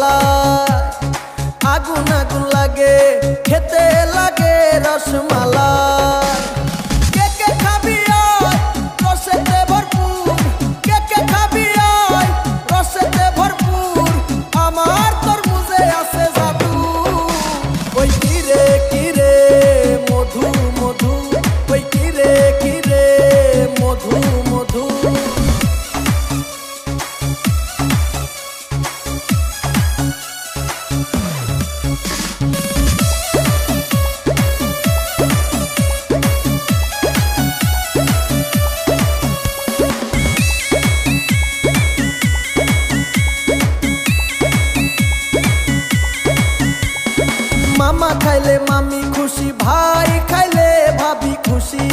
রসমালাই, আগুন আগুন লাগে খেতে লাগে রসমালাই। কে কে খাবি আয় রসেতে ভরপুর, কে কে খাবি আয় রসেতে ভরপুর, আমার তরমুজে আছে জাদু। ওই কিরে কিরে মধু মধু, ওই কিরে কিরে মধু মধু। মামা খাইলে মামি খুশি, ভাই খাইলে ভাবি খুশি।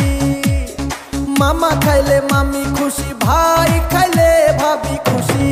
মামা খাইলে মামি খুশি, ভাই খাইলে ভাবি খুশি।